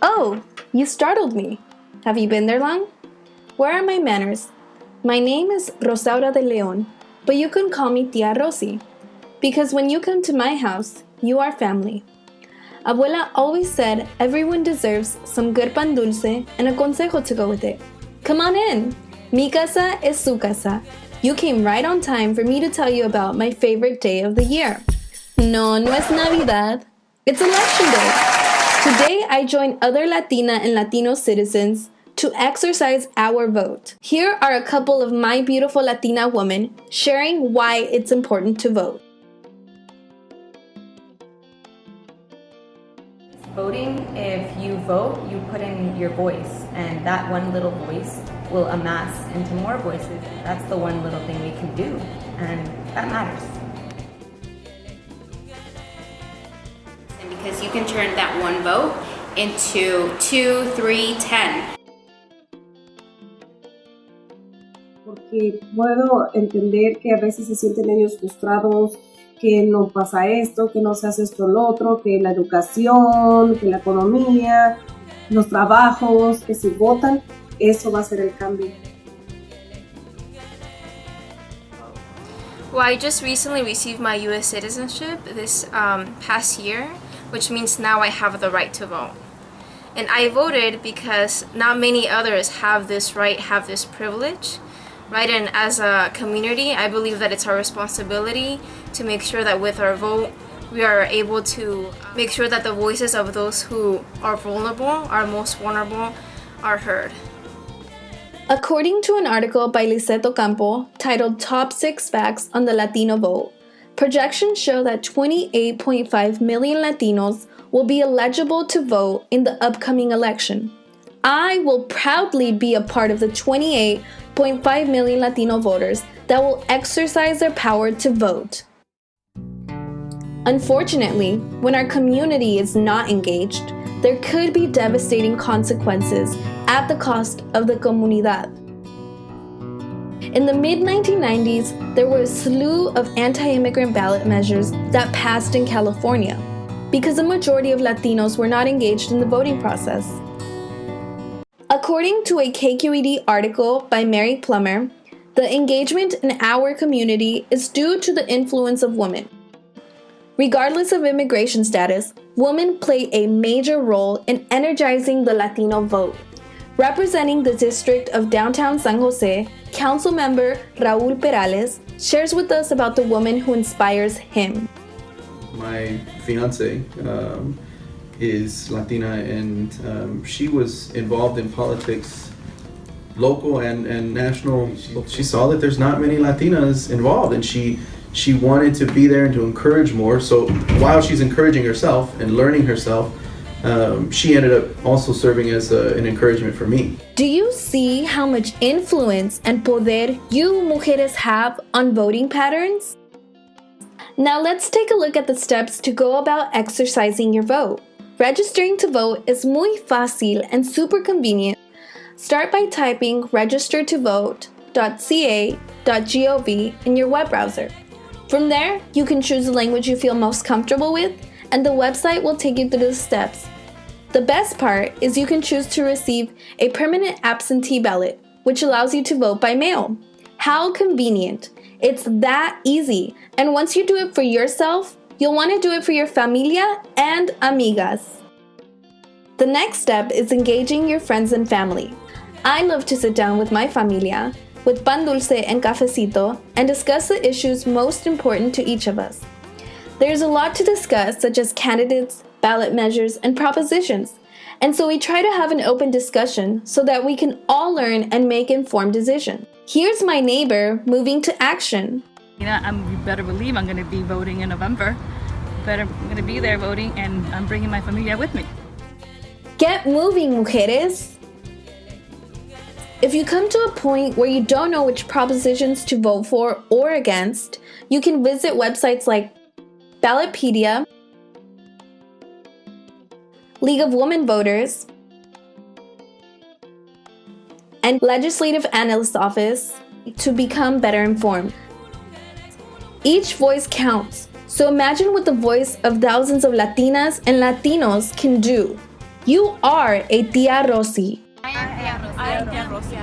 Oh, you startled me. Have you been there long? Where are my manners? My name is Rosaura de Leon, but you can call me Tia Rosie, because when you come to my house, you are family. Abuela always said everyone deserves some good pan dulce and a consejo to go with it. Come on in. Mi casa es su casa. You came right on time for me to tell you about my favorite day of the year. No es Navidad. It's election day. Today, I join other Latina and Latino citizens to exercise our vote. Here are a couple of my beautiful Latina women sharing why it's important to vote. Voting, if you vote, you put in your voice, and that one little voice will amass into more voices. That's the one little thing we can do, and that matters. Because you can turn that one vote into 2, 3, 10. Porque puedo entender que a veces se sienten ellos frustrados, que no pasa esto, que no se hace esto o lo otro, que la educación, que la economía, los trabajos, que si votan, eso va a ser el cambio. Well, I just recently received my U.S. citizenship this past year, which means now I have the right to vote. And I voted because not many others have this right, have this privilege, right? And as a community, I believe that it's our responsibility to make sure that with our vote, we are able to make sure that the voices of those who are vulnerable, are most vulnerable, are heard. According to an article by Lisette Ocampo titled Top 6 Facts on the Latino Vote, projections show that 28.5 million Latinos will be eligible to vote in the upcoming election. I will proudly be a part of the 28.5 million Latino voters that will exercise their power to vote. Unfortunately, when our community is not engaged, there could be devastating consequences at the cost of the comunidad. In the mid-1990s, there were a slew of anti-immigrant ballot measures that passed in California because a majority of Latinos were not engaged in the voting process. According to a KQED article by Mary Plummer, the engagement in our community is due to the influence of women. Regardless of immigration status, women play a major role in energizing the Latino vote. Representing the district of downtown San Jose, Councilmember Raul Perales shares with us about the woman who inspires him. My fiance is Latina, and she was involved in politics, local and national. She saw that there's not many Latinas involved, and she wanted to be there and to encourage more. So while she's encouraging herself and learning herself, she ended up also serving as an encouragement for me. Do you see how much influence and poder you mujeres have on voting patterns? Now let's take a look at the steps to go about exercising your vote. Registering to vote is muy fácil and super convenient. Start by typing registertovote.ca.gov in your web browser. From there, you can choose the language you feel most comfortable with, and the website will take you through the steps. The best part is you can choose to receive a permanent absentee ballot, which allows you to vote by mail. How convenient! It's that easy, and once you do it for yourself, you'll want to do it for your familia and amigas. The next step is engaging your friends and family. I love to sit down with my familia, with pan dulce and cafecito, and discuss the issues most important to each of us. There's a lot to discuss, such as candidates, ballot measures, and propositions, and so we try to have an open discussion so that we can all learn and make informed decisions. Here's my neighbor moving to action. You better believe I'm going to be voting in November. I'm going to be there voting, and I'm bringing my familia with me. Get moving, mujeres! If you come to a point where you don't know which propositions to vote for or against, you can visit websites like Ballotpedia, League of Women Voters, and Legislative Analyst's Office to become better informed. Each voice counts, so imagine what the voice of thousands of Latinas and Latinos can do. You are a Tia Rosie. I am Tia Rosie. I am Tia Rosie.